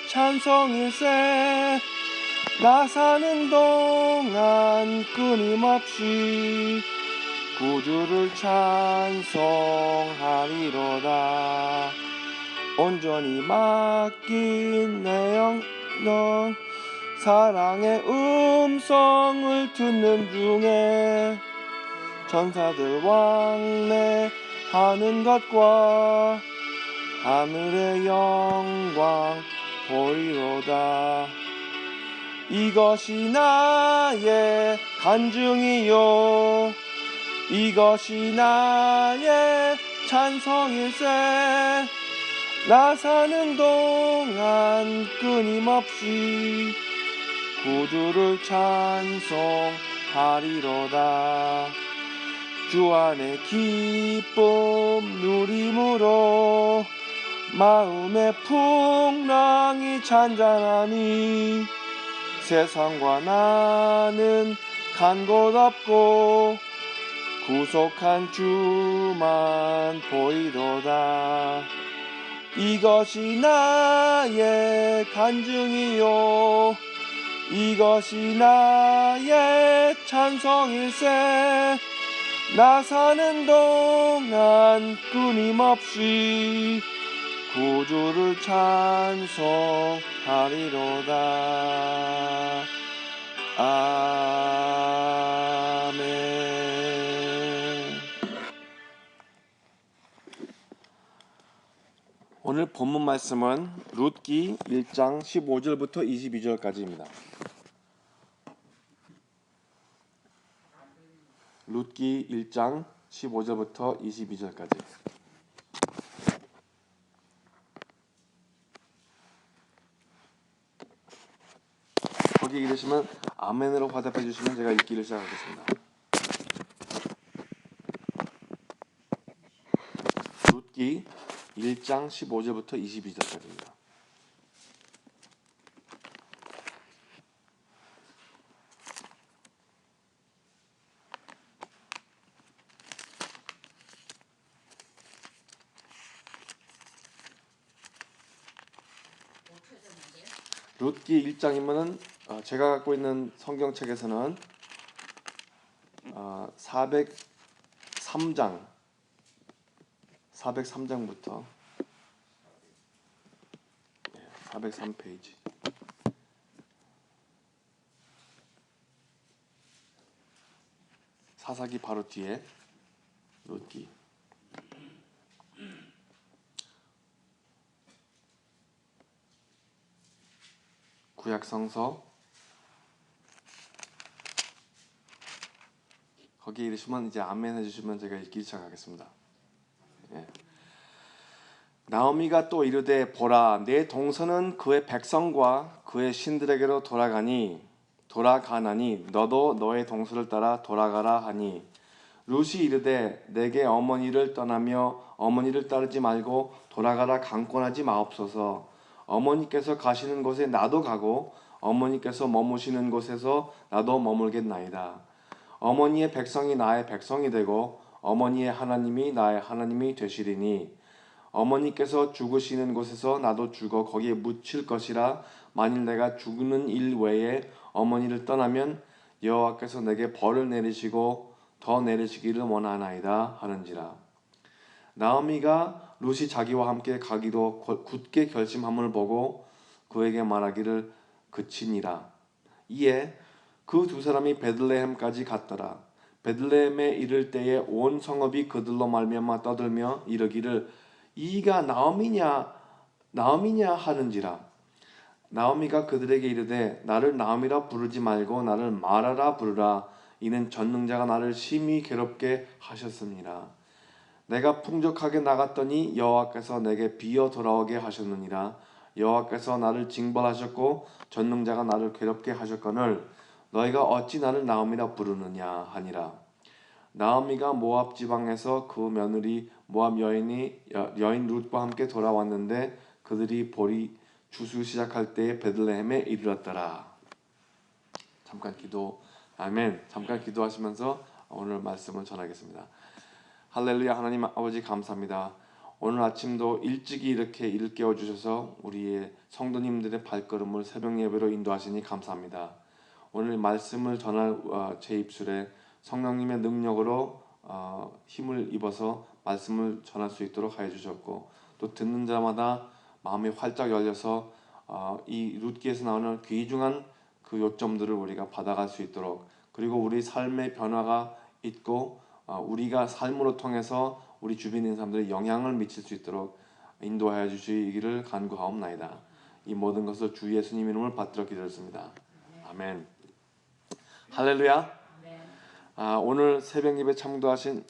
찬송일세. 나 사는 동안 끊임없이 구주를 찬송하리로다. 온전히 맡긴 내 영혼 사랑의 음성을 듣는 중에 천사들 왕래하는 것과 하늘의 영광 보이로다. 이것이 나의 간증이요 이것이 나의 찬송일세. 나 사는 동안 끊임없이 구주를 찬송하리로다. 주 안에 기쁨 누림으로 마음의 풍랑이 잔잔하니 세상과 나는 간 곳 없고 구속한 주만 보이도다. 이것이 나의 간증이요 이것이 나의 찬송일세. 나 사는 동안 끊임없이 구주를 찬송하리로다. 아멘. 오늘 본문 말씀은 룻기 1장 15절부터 22절까지입니다. 룻기 1장 15절부터 22절까지. 거기 읽으시면 아멘으로 화답해 주시면 제가 읽기를 시작하겠습니다. 룻기 1장 15절부터 22절까지입니다. 룻기 1장이면은 제가 갖고 있는 성경책에서는 403장부터 403페이지 사사기 바로 뒤에 룻기. 구약성서 거기 이르시면 이제 아멘 해주시면 제가 읽기 시작하겠습니다. 예. 나오미가 또 이르되 보라 내 동서는 그의 백성과 그의 신들에게로 돌아가나니 너도 너의 동서를 따라 돌아가라 하니 룻이 이르되 내게 어머니를 떠나며 어머니를 따르지 말고 돌아가라 강권하지 마옵소서. 어머니께서 가시는 곳에 나도 가고 어머니께서 머무시는 곳에서 나도 머물겠나이다. 어머니의 백성이 나의 백성이 되고 어머니의 하나님이 나의 하나님이 되시리니 어머니께서 죽으시는 곳에서 나도 죽어 거기에 묻힐 것이라. 만일 내가 죽는 일 외에 어머니를 떠나면 여호와께서 내게 벌을 내리시고 더 내리시기를 원하나이다 하는지라. 나오미가 룻이 자기와 함께 가기로 굳게 결심함을 보고 그에게 말하기를 그치니라. 이에 그 두 사람이 베들레헴까지 갔더라. 베들레헴에 이를 때에 온 성읍이 그들로 말미암아 떠들며 이르기를 이가 나오미냐 하는지라. 나오미가 그들에게 이르되 나를 나오미라 부르지 말고 나를 마라라 부르라. 이는 전능자가 나를 심히 괴롭게 하셨습니다. 내가 풍족하게 나갔더니 여호와께서 내게 비어 돌아오게 하셨느니라. 여호와께서 나를 징벌하셨고 전능자가 나를 괴롭게 하셨거늘 너희가 어찌 나를 나오미라 부르느냐 하니라. 나오미가 모압 지방에서 그 며느리 모압 여인 룻과 함께 돌아왔는데 그들이 볼이 주수 시작할 때에 베들레헴에 이르렀더라. 잠깐 기도하시면서 오늘 말씀을 전하겠습니다. 할렐루야. 하나님 아버지 감사합니다. 오늘 아침도 일찍이 이렇게 일깨워 주셔서 우리의 성도님들의 발걸음을 새벽 예배로 인도하시니 감사합니다. 오늘 말씀을 전할 제 입술에 성령님의 능력으로 힘을 입어서 말씀을 전할 수 있도록 하여 주셨고, 또 듣는 자마다 마음이 활짝 열려서 이 룻기에서 나오는 귀중한 그 요점들을 우리가 받아갈 수 있도록, 그리고 우리 삶의 변화가 있고 우리가 삶으로 통해서 우리 주변에 있는 사람들에 영향을 미칠 수 있도록 인도하여 주시기를 간구하옵나이다. 이 모든 것을 주 예수님 이름을 받들어 기도했습니다. 아멘. 할렐루야. 오늘 새벽 예배 참여하신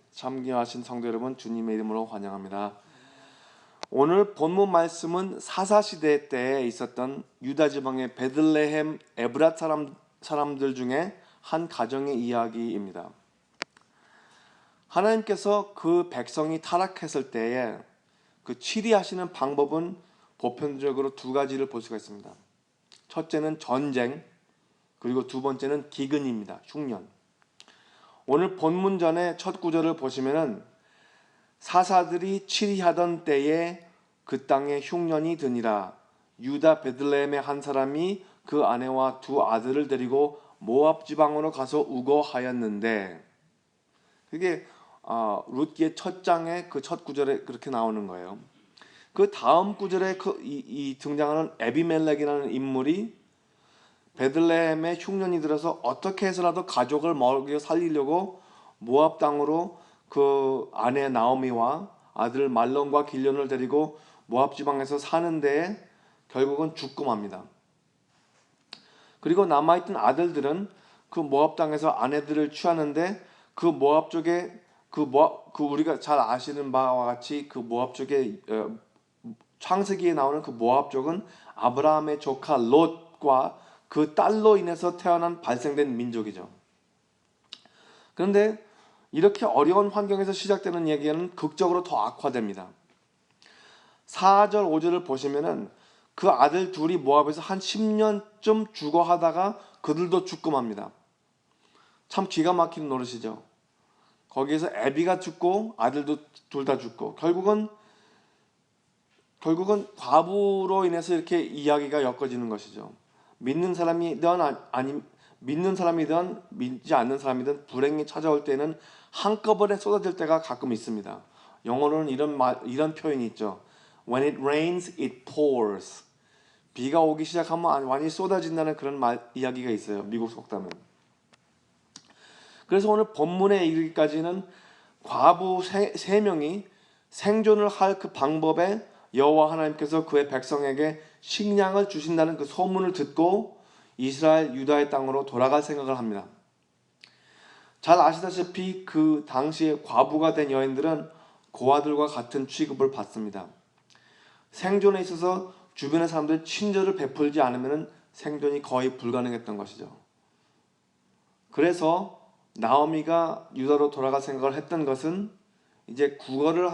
성도 여러분, 주님의 이름으로 환영합니다. 오늘 본문 말씀은 사사시대 때에 있었던 유다 지방의 베들레헴 에브랏 사람들 중에 한 가정의 이야기입니다. 하나님께서 그 백성이 타락했을 때에 그 치리하시는 방법은 보편적으로 두 가지를 볼 수가 있습니다. 첫째는 전쟁, 그리고 두 번째는 기근입니다. 흉년. 오늘 본문 전에 첫 구절을 보시면은 사사들이 치리하던 때에 그 땅에 흉년이 드니라. 유다 베들레헴의 한 사람이 그 아내와 두 아들을 데리고 모압 지방으로 가서 우거하였는데, 그게 룻기의 첫 장의 그 첫 구절에 그렇게 나오는 거예요. 그 다음 구절에 이 등장하는 에비멜렉이라는 인물이 베들레헴에 흉년이 들어서 어떻게 해서라도 가족을 먹여 살리려고 모압 땅으로 그 아내 나오미와 아들 말론과 길련을 데리고 모압 지방에서 사는 데에 결국은 죽고 맙니다. 그리고 남아있던 아들들은 그 모압 땅에서 아내들을 취하는데, 그 모압 쪽에 그 우리가 잘 아시는 바와 같이 그 모압 쪽에 창세기에 나오는 그 모압 쪽은 아브라함의 조카 롯과 그 딸로 인해서 태어난 발생된 민족이죠. 그런데 이렇게 어려운 환경에서 시작되는 얘기는 극적으로 더 악화됩니다. 4절 5절을 보시면은 그 아들 둘이 모압에서 한 10년쯤 죽어하다가 그들도 죽고 맙니다. 참 기가 막히는 노릇이죠. 거기에서 애비가 죽고 아들도 둘 다 죽고, 결국은 과부로 인해서 이렇게 이야기가 엮어지는 것이죠. 믿는 사람이든 믿지 않는 사람이든 불행이 찾아올 때는 한꺼번에 쏟아질 때가 가끔 있습니다. 영어로는 이런 표현이 있죠. When it rains, it pours. 비가 오기 시작하면 완전히 쏟아진다는 그런 이야기가 있어요. 미국 속담에. 그래서 오늘 본문에 이르기까지는 과부 세 명이 생존을 할 그 방법에 여호와 하나님께서 그의 백성에게 식량을 주신다는 그 소문을 듣고 이스라엘 유다의 땅으로 돌아갈 생각을 합니다. 잘 아시다시피 그 당시에 과부가 된 여인들은 고아들과 같은 취급을 받습니다. 생존에 있어서 주변의 사람들이 친절을 베풀지 않으면 생존이 거의 불가능했던 것이죠. 그래서 나오미가 유다로 돌아갈 생각을 했던 것은 이제 구걸을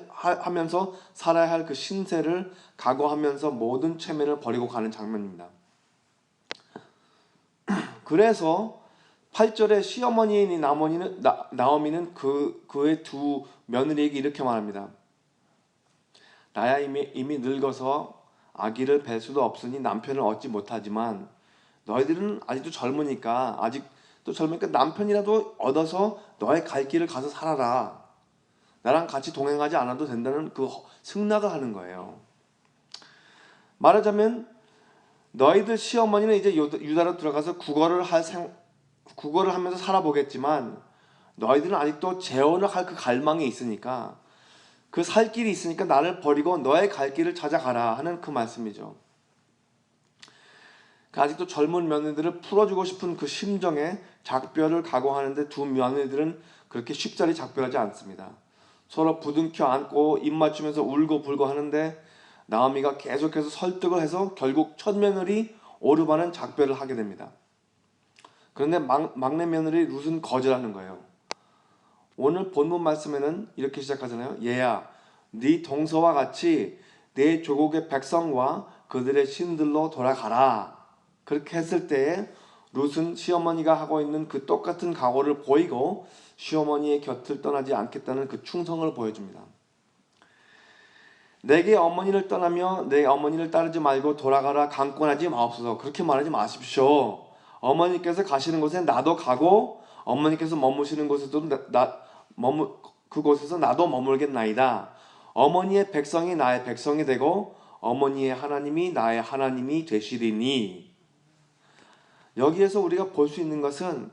하면서 살아야 할 그 신세를 각오하면서 모든 체면을 버리고 가는 장면입니다. 그래서 8절에 시어머니인 나오미는 그의 두 며느리에게 이렇게 말합니다. 나야 이미 늙어서 아기를 뵐 수도 없으니 남편을 얻지 못하지만 너희들은 아직도 젊으니까 남편이라도 얻어서 너의 갈 길을 가서 살아라. 나랑 같이 동행하지 않아도 된다는 그 승낙을 하는 거예요. 말하자면 너희들 시어머니는 이제 유다로 들어가서 구걸을 하면서 살아보겠지만 너희들은 아직도 재혼을 할 그 갈망이 있으니까, 그 살 길이 있으니까 나를 버리고 너의 갈 길을 찾아가라 하는 그 말씀이죠. 아직도 젊은 며느리들을 풀어주고 싶은 그 심정에 작별을 각오하는데 두 며느리들은 그렇게 쉽사리 작별하지 않습니다. 서로 부둥켜 안고 입 맞추면서 울고 불고 하는데 나오미가 계속해서 설득을 해서 결국 첫 며느리 오르바는 작별을 하게 됩니다. 그런데 막내 며느리 룻은 거절하는 거예요. 오늘 본문 말씀에는 이렇게 시작하잖아요. 얘야, 네 동서와 같이 내 조국의 백성과 그들의 신들로 돌아가라. 그렇게 했을 때에 룻은 시어머니가 하고 있는 그 똑같은 각오를 보이고 시어머니의 곁을 떠나지 않겠다는 그 충성을 보여줍니다. 내게 어머니를 떠나며 내 어머니를 따르지 말고 돌아가라 강권하지 마옵소서. 그렇게 말하지 마십시오. 어머니께서 가시는 곳에 나도 가고 어머니께서 머무시는 곳에도 그곳에서 나도 머물겠나이다. 어머니의 백성이 나의 백성이 되고 어머니의 하나님이 나의 하나님이 되시리니. 여기에서 우리가 볼 수 있는 것은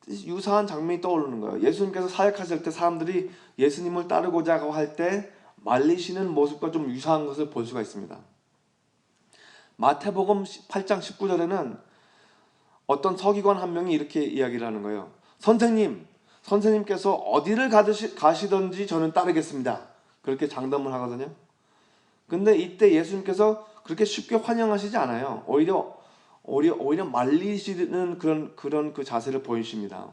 유사한 장면이 떠오르는 거예요. 예수님께서 사역하실 때 사람들이 예수님을 따르고자 할 때 말리시는 모습과 좀 유사한 것을 볼 수가 있습니다. 마태복음 8장 19절에는 어떤 서기관 한 명이 이렇게 이야기를 하는 거예요. 선생님께서 어디를 가시든지 저는 따르겠습니다. 그렇게 장담을 하거든요. 근데 이때 예수님께서 그렇게 쉽게 환영하시지 않아요. 오히려 말리시는 그런 그 자세를 보이십니다.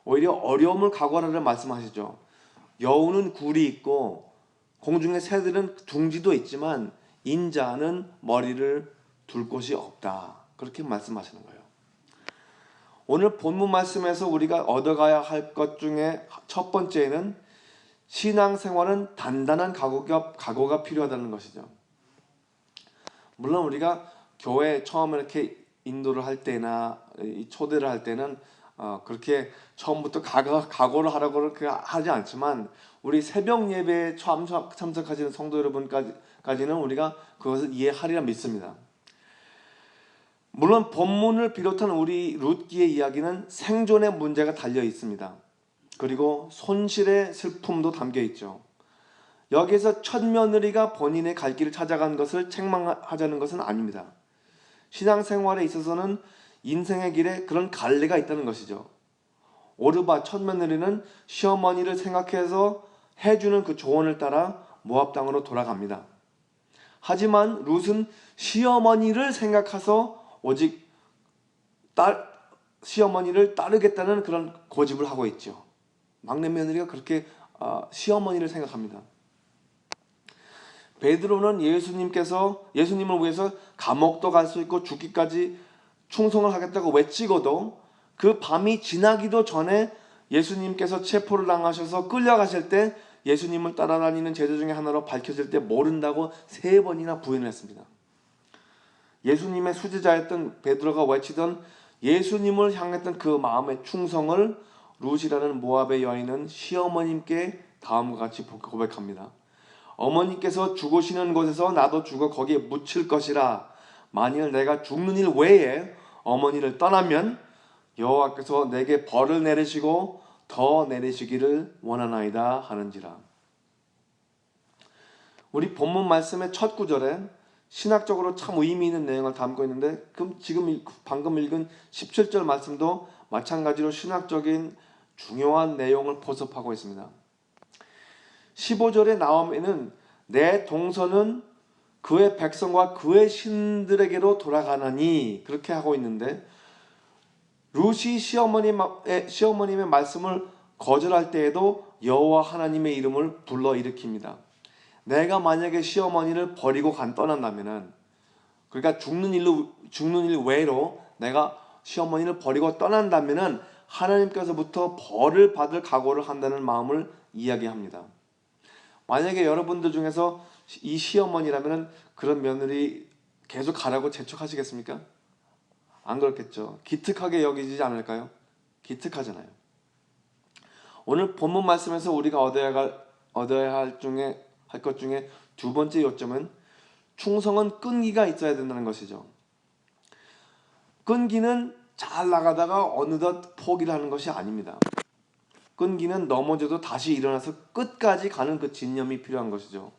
오히려 어려움을 각오하라는 말씀하시죠. 여우는 굴이 있고 공중의 새들은 둥지도 있지만 인자는 머리를 둘 곳이 없다. 그렇게 말씀하시는 거예요. 오늘 본문 말씀에서 우리가 얻어가야 할 것 중에 첫 번째는 신앙생활은 단단한 각오가 필요하다는 것이죠. 물론 우리가 교회 처음에 이렇게 인도를 할 때나 초대를 할 때는 그렇게 처음부터 각오를 하라고 그렇게 하지 않지만 우리 새벽 예배에 참석하시는 성도 여러분까지는 우리가 그것을 이해하리라 믿습니다. 물론 본문을 비롯한 우리 룻기의 이야기는 생존의 문제가 달려 있습니다. 그리고 손실의 슬픔도 담겨 있죠. 여기에서 첫 며느리가 본인의 갈 길을 찾아간 것을 책망하자는 것은 아닙니다. 신앙생활에 있어서는 인생의 길에 그런 갈래가 있다는 것이죠. 오르바 첫 며느리는 시어머니를 생각해서 해주는 그 조언을 따라 모압 땅으로 돌아갑니다. 하지만 룻은 시어머니를 생각해서 오직 시어머니를 따르겠다는 그런 고집을 하고 있죠. 막내 며느리가 그렇게 시어머니를 생각합니다. 베드로는 예수님을 위해서 감옥도 갈 수 있고 죽기까지 충성을 하겠다고 외치고도 그 밤이 지나기도 전에 예수님께서 체포를 당하셔서 끌려가실 때 예수님을 따라다니는 제자 중에 하나로 밝혀질 때 모른다고 3번이나 부인을 했습니다. 예수님의 수제자였던 베드로가 외치던 예수님을 향했던 그 마음의 충성을 룻이라는 모압의 여인은 시어머님께 다음과 같이 고백합니다. 어머니께서 죽으시는 곳에서 나도 죽어 거기에 묻힐 것이라. 만일 내가 죽는 일 외에 어머니를 떠나면 여호와께서 내게 벌을 내리시고 더 내리시기를 원하나이다 하는지라. 우리 본문 말씀의 첫 구절에 신학적으로 참 의미 있는 내용을 담고 있는데 지금 방금 읽은 17절 말씀도 마찬가지로 신학적인 중요한 내용을 포섭하고 있습니다. 15절에 나오면은 내 동서는 그의 백성과 그의 신들에게로 돌아가나니 그렇게 하고 있는데 룻이 시어머님의 말씀을 거절할 때에도 여호와 하나님의 이름을 불러 일으킵니다. 내가 만약에 시어머니를 버리고 떠난다면은 그러니까 죽는 일 외로 내가 시어머니를 버리고 떠난다면은 하나님께서부터 벌을 받을 각오를 한다는 마음을 이야기합니다. 만약에 여러분들 중에서 이 시어머니라면 그런 며느리 계속 가라고 재촉하시겠습니까? 안 그렇겠죠. 기특하게 여기지 않을까요? 기특하잖아요. 오늘 본문 말씀에서 우리가 얻어야 할 것 중에 두 번째 요점은 충성은 끈기가 있어야 된다는 것이죠. 끈기는 잘 나가다가 어느덧 포기를 하는 것이 아닙니다. 끈기는 넘어져도 다시 일어나서 끝까지 가는 그 진념이 필요한 것이죠.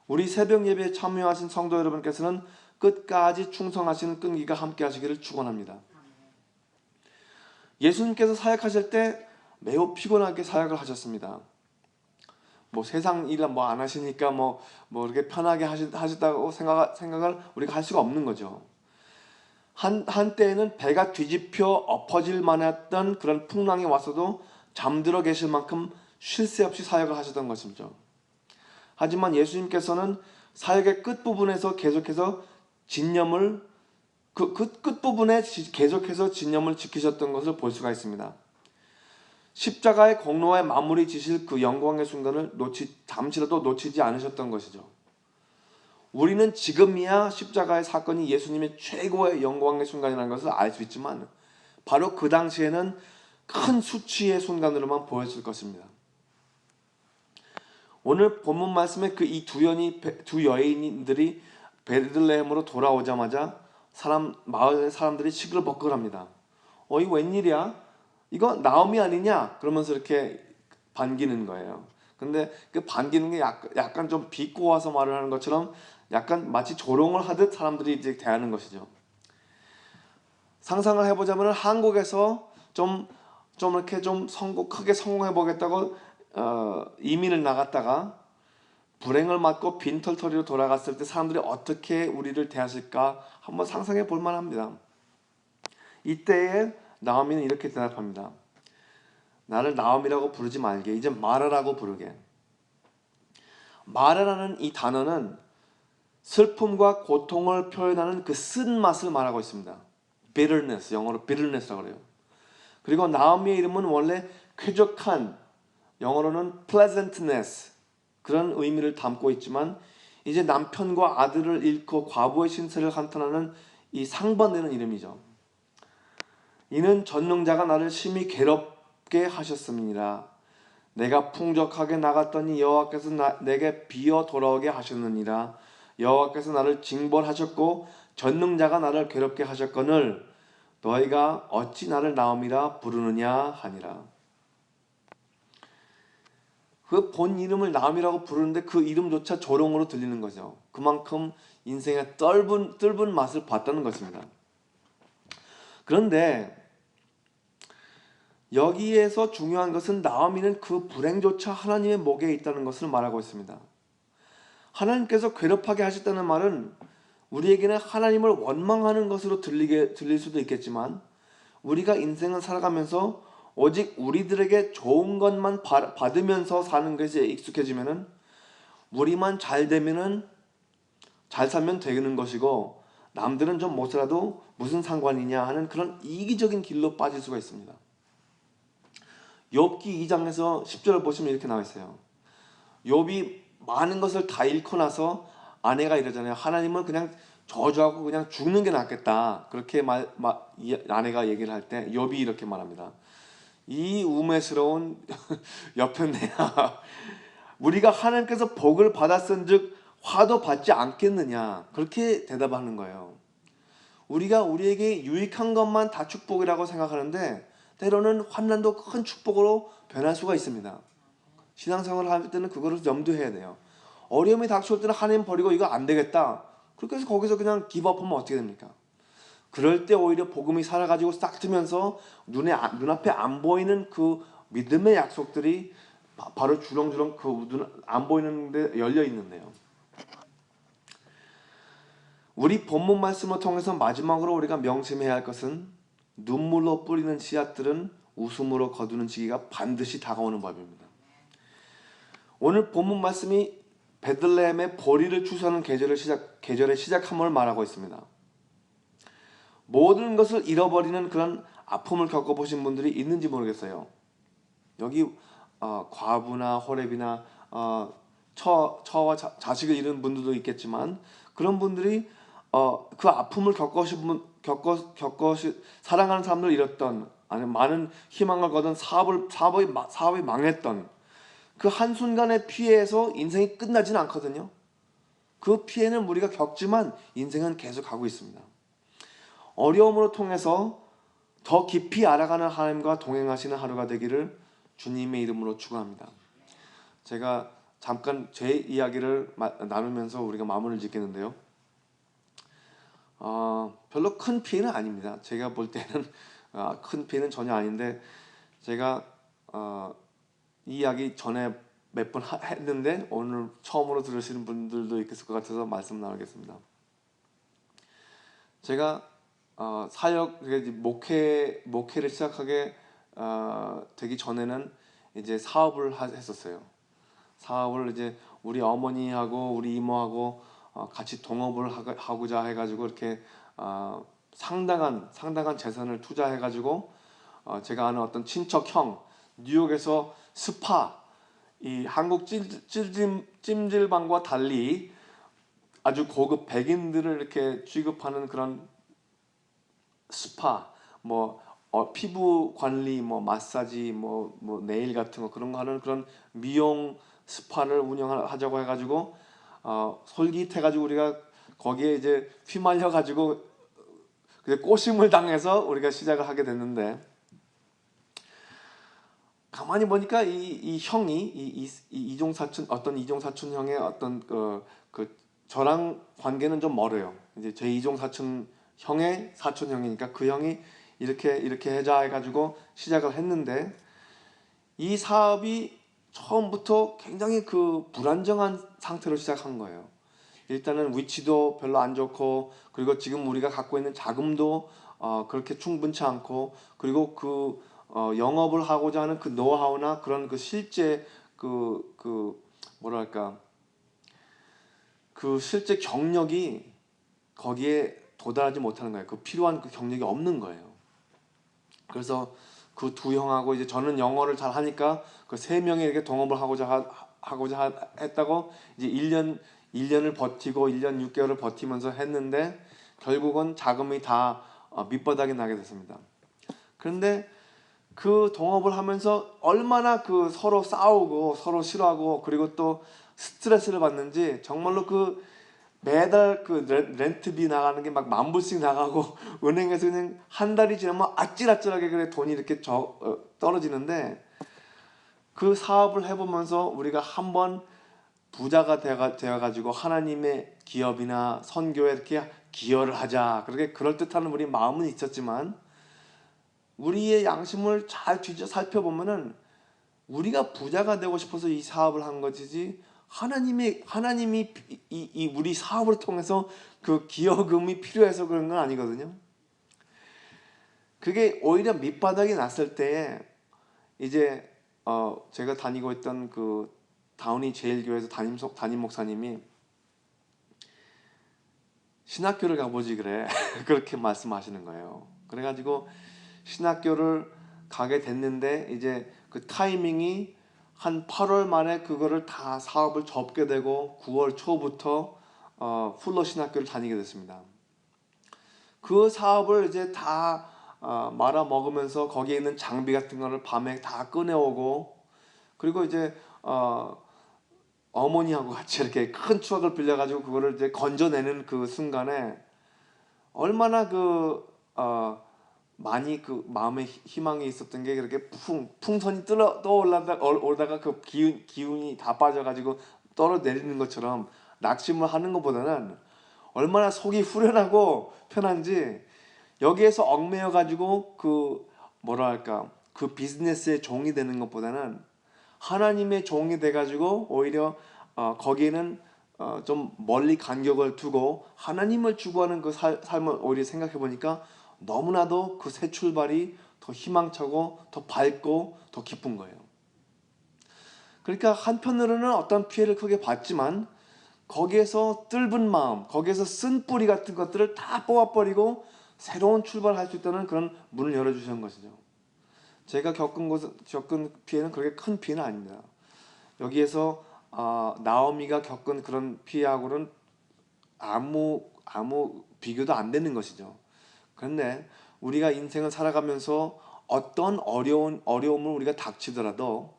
우리 새벽 예배에 참여하신 성도 여러분께서는 끝까지 충성하시는 끈기가 함께 하시기를 축원합니다. 예수님께서 사역하실 때 매우 피곤하게 사역을 하셨습니다. 세상 일 안 하시니까 이렇게 편하게 하셨다고 생각을 우리가 할 수가 없는 거죠. 한때에는 배가 뒤집혀 엎어질 만했던 그런 풍랑이 왔어도 잠들어 계실 만큼 쉴 새 없이 사역을 하셨던 것이죠. 하지만 예수님께서는 사역의 끝부분에서 계속해서 진념을 끝부분에 계속해서 진념을 지키셨던 것을 볼 수가 있습니다. 십자가의 공로에 마무리 지실 그 영광의 순간을 잠시라도 놓치지 않으셨던 것이죠. 우리는 지금이야 십자가의 사건이 예수님의 최고의 영광의 순간이라는 것을 알 수 있지만 바로 그 당시에는 큰 수치의 순간으로만 보였을 것입니다. 오늘 본문 말씀에 그 이 두 여인들이 베들레헴으로 돌아오자마자 마을의 사람들이 시끌벅글합니다. 이거 웬일이야? 이거 나오미 아니냐? 그러면서 이렇게 반기는 거예요. 근데 그 반기는 게 약간 좀 비꼬 와서 말을 하는 것처럼 약간 마치 조롱을 하듯 사람들이 이제 대하는 것이죠. 상상을 해보자면 한국에서 좀 이렇게 좀 크게 성공해 보겠다고 이민을 나갔다가 불행을 맞고 빈털터리로 돌아갔을 때 사람들이 어떻게 우리를 대하실까 한번 상상해 볼 만합니다. 이때에 나오미는 이렇게 대답합니다. 나를 나오미라고 부르지 말게. 이제 마라라고 부르게. 마라라는 이 단어는 슬픔과 고통을 표현하는 그 쓴맛을 말하고 있습니다. bitterness, 영어로 bitterness라고 그래요. 그리고 나오미의 이름은 원래 쾌적한, 영어로는 pleasantness, 그런 의미를 담고 있지만 이제 남편과 아들을 잃고 과부의 신세를 한탄하는 이 상반되는 이름이죠. 이는 전능자가 나를 심히 괴롭게 하셨음이니라. 내가 풍족하게 나갔더니 여호와께서 내게 비어 돌아오게 하셨느니라. 여호와께서 나를 징벌하셨고 전능자가 나를 괴롭게 하셨거늘 너희가 어찌 나를 나오미라 부르느냐 하니라. 그 본 이름을 나오미라고 부르는데 그 이름조차 조롱으로 들리는 거죠. 그만큼 인생의 떫은 맛을 봤다는 것입니다. 그런데 여기에서 중요한 것은 나오미는 그 불행조차 하나님의 목에 있다는 것을 말하고 있습니다. 하나님께서 괴롭하게 하셨다는 말은 우리에게는 하나님을 원망하는 것으로 들릴 수도 있겠지만 우리가 인생을 살아가면서 오직 우리들에게 좋은 것만 받으면서 사는 것에 익숙해지면은 우리만 잘 되면은 잘 살면 되는 것이고 남들은 좀 못 살아도 무슨 상관이냐 하는 그런 이기적인 길로 빠질 수가 있습니다. 욥기 2장에서 10절을 보시면 이렇게 나와 있어요. 욥이 많은 것을 다 잃고 나서 아내가 이러잖아요. 하나님은 그냥 저주하고 그냥 죽는 게 낫겠다. 그렇게 아내가 얘기를 할 때 욥이 이렇게 말합니다. 이 우매스러운 여편네야. 우리가 하나님께서 복을 받았은즉 화도 받지 않겠느냐. 그렇게 대답하는 거예요. 우리가 우리에게 유익한 것만 다 축복이라고 생각하는데 때로는 환난도 큰 축복으로 변할 수가 있습니다. 신앙생활을 할 때는 그거를 염두해야 돼요. 어려움이 닥쳐올 때는 하나님 버리고 이거 안 되겠다. 그렇게 해서 거기서 그냥 기브업하면 어떻게 됩니까? 그럴 때 오히려 복음이 살아가지고 싹 트면서 눈앞에 안 보이는 그 믿음의 약속들이 바로 주렁주렁 안 보이는 데 열려 있는데요. 우리 본문 말씀을 통해서 마지막으로 우리가 명심해야 할 것은 눈물로 뿌리는 씨앗들은 웃음으로 거두는 시기가 반드시 다가오는 법입니다. 오늘 본문 말씀이 베들레헴의 보리를 추수하는 계절의 시작함을 말하고 있습니다. 모든 것을 잃어버리는 그런 아픔을 겪어보신 분들이 있는지 모르겠어요. 여기 과부나 호렙이나 처와 자식을 잃은 분들도 있겠지만 그런 분들이 그 아픔을 사랑하는 사람들을 잃었던 아니면 많은 희망을 거둔 사업이 망했던 그 한순간의 피해에서 인생이 끝나지는 않거든요. 그 피해는 우리가 겪지만 인생은 계속 가고 있습니다. 어려움으로 통해서 더 깊이 알아가는 하나님과 동행하시는 하루가 되기를 주님의 이름으로 축원합니다. 제가 잠깐 제 이야기를 나누면서 우리가 마무리를 짓겠는데요. 별로 큰 피해는 아닙니다. 제가 볼 때는 큰 피해는 전혀 아닌데 제가 이 이야기 전에 몇 번 했는데 오늘 처음으로 들으시는 분들도 있을 것 같아서 말씀 나누겠습니다. 제가 사역 목회를 시작하게 되기 전에는 이제 사업을 했었어요. 사업을 이제 우리 어머니하고 우리 이모하고 같이 동업을 하고자 해가지고 이렇게 상당한 재산을 투자해가지고 제가 아는 어떤 친척 형 뉴욕에서 스파, 이 한국 찜질방과 달리 아주 고급 백인들을 이렇게 취급하는 그런 스파, 뭐 피부 관리, 뭐 마사지, 뭐 네일 같은 거 그런 거 하는 그런 미용 스파를 운영하자고 해가지고 솔깃해가지고 우리가 거기에 이제 휘말려가지고 꼬심을 당해서 우리가 시작을 하게 됐는데, 가만히 보니까 이 형이 이 이종 사촌, 어떤 이종 사촌 형의 어떤 그 저랑 관계는 좀 멀어요. 이제 제 이종 사촌 형의 사촌 형이니까 그 형이 이렇게 해자 해가지고 시작을 했는데, 이 사업이 처음부터 굉장히 그 불안정한 상태로 시작한 거예요. 일단은 위치도 별로 안 좋고, 그리고 지금 우리가 갖고 있는 자금도 그렇게 충분치 않고, 그리고 그 영업을 하고자 하는 그 노하우나 그런 그 실제 뭐랄까 그 실제 경력이 거기에 도달하지 못하는 거예요. 그 필요한 그 경력이 없는 거예요. 그래서 그 두 형하고 이제 저는 영어를 잘 하니까 그 세 명이 이렇게 동업을 하고자 했다고 이제 1년을 버티고 1년 6개월을 버티면서 했는데, 결국은 자금이 다 밑바닥이 나게 됐습니다. 그런데 그 동업을 하면서 얼마나 그 서로 싸우고 서로 싫어하고 그리고 또 스트레스를 받는지, 정말로 그 매달 그 렌트비 나가는 게 막 10,000불씩 나가고 은행에서 그냥 한 달이 지나면 아찔아찔하게 그래 돈이 이렇게 떨어지는데, 그 사업을 해보면서 우리가 한번 부자가 되어가지고 하나님의 기업이나 선교에 이렇게 기여를 하자, 그렇게 그럴듯한 우리 마음은 있었지만, 우리의 양심을 잘 뒤져 살펴보면은 우리가 부자가 되고 싶어서 이 사업을 한 것이지, 하나님이 이 우리 사업을 통해서 그 기여금이 필요해서 그런 건 아니거든요. 그게 오히려 밑바닥이 났을 때에 이제 제가 다니고 있던 그 다우니 제일교회에서 담임 목사님이 신학교를 가보지 그래 그렇게 말씀하시는 거예요. 그래가지고 신학교를 가게 됐는데, 이제 그 타이밍이 한 8월 말에 그거를 다 사업을 접게 되고 9월 초부터 풀로 신학교를 다니게 됐습니다. 그 사업을 이제 다 말아 먹으면서 거기에 있는 장비 같은 거를 밤에 다 꺼내오고, 그리고 이제 어머니하고 같이 이렇게 큰 추억을 빌려가지고 그거를 이제 건져내는 그 순간에 얼마나 많이 그 마음에 희망이 있었던 게, 그렇게 풍선이 떠올라다가 그 기운이 다 빠져가지고 떨어내리는 것처럼 낙심을 하는 것보다는 얼마나 속이 후련하고 편한지, 여기에서 얽매여가지고 그 뭐랄까 그 비즈니스의 종이 되는 것보다는 하나님의 종이 돼가지고 오히려 거기에는 좀 멀리 간격을 두고 하나님을 추구하는 그 삶을 오히려 생각해 보니까 너무나도 그 새 출발이 더 희망차고 더 밝고 더 기쁜 거예요. 그러니까 한편으로는 어떤 피해를 크게 받지만, 거기에서 뜰분 마음, 거기에서 쓴 뿌리 같은 것들을 다 뽑아버리고 새로운 출발할 수 있다는 그런 문을 열어주시는 것이죠. 제가 겪은 피해는 그렇게 큰 피해는 아닙니다. 여기에서 나오미가 겪은 그런 피해하고는 아무 비교도 안 되는 것이죠. 그런데 우리가 인생을 살아가면서 어떤 어려움을 우리가 닥치더라도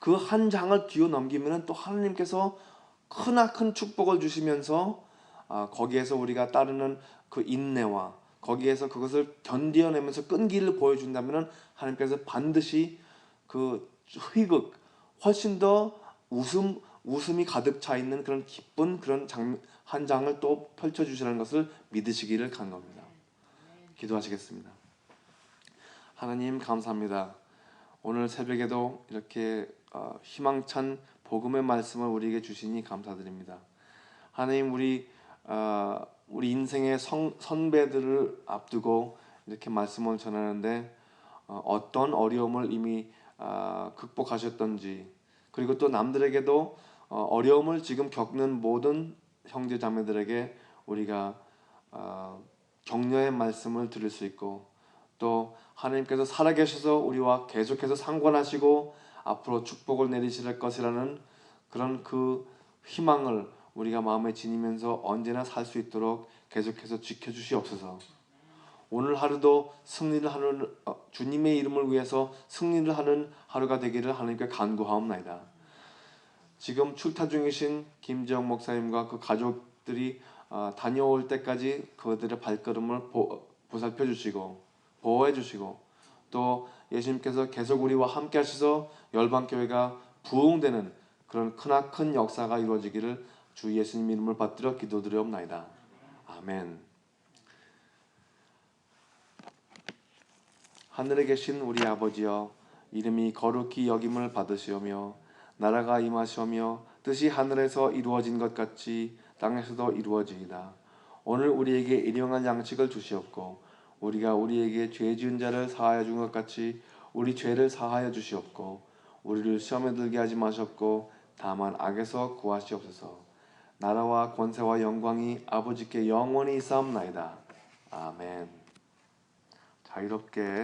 그 한 장을 뒤어넘기면 또 하나님께서 크나큰 축복을 주시면서 거기에서 우리가 따르는 그 인내와 거기에서 그것을 견뎌내면서 끈기를 보여준다면 하나님께서 반드시 그 희극, 훨씬 더 웃음이 가득 차 있는 그런 기쁜 그런 한 장을 또 펼쳐주시라는 것을 믿으시기를 간구합니다. 기도하시겠습니다. 하나님 감사합니다. 오늘 새벽에도 이렇게 희망찬 복음의 말씀을 우리에게 주시니 감사드립니다. 하나님, 우리 인생의 선배들을 앞두고 이렇게 말씀을 전하는데 어떤 어려움을 이미 극복하셨던지, 그리고 또 남들에게도 어려움을 지금 겪는 모든 형제 자매들에게 우리가 격려의 말씀을 들을 수 있고, 또 하나님께서 살아계셔서 우리와 계속해서 상관하시고 앞으로 축복을 내리실 것이라는 그런 그 희망을 우리가 마음에 지니면서 언제나 살 수 있도록 계속해서 지켜주시옵소서. 오늘 하루도 승리를 하는 주님의 이름을 위해서 승리를 하는 하루가 되기를 하나님께 간구하옵나이다. 지금 출타 중이신 김재영 목사님과 그 가족들이 다녀올 때까지 그들의 발걸음을 보살펴 주시고 보호해 주시고 또 예수님께서 계속 우리와 함께 하셔서 열방교회가 부흥되는 그런 크나큰 역사가 이루어지기를 주 예수님 이름을 받들어 기도드리옵나이다. 아멘. 하늘에 계신 우리 아버지여, 이름이 거룩히 여김을 받으시오며 나라가 임하시오며 뜻이 하늘에서 이루어진 것 같이 땅에서도 이루어지이다. 오늘 우리에게 일용할 양식을 주시옵고 우리가 우리에게 죄 지은 자를 사하여 준 것 같이 우리 죄를 사하여 주시옵고 우리를 시험에 들게 하지 마시옵고 다만 악에서 구하시옵소서. 나라와 권세와 영광이 아버지께 영원히 있사옵나이다. 아멘. 자유롭게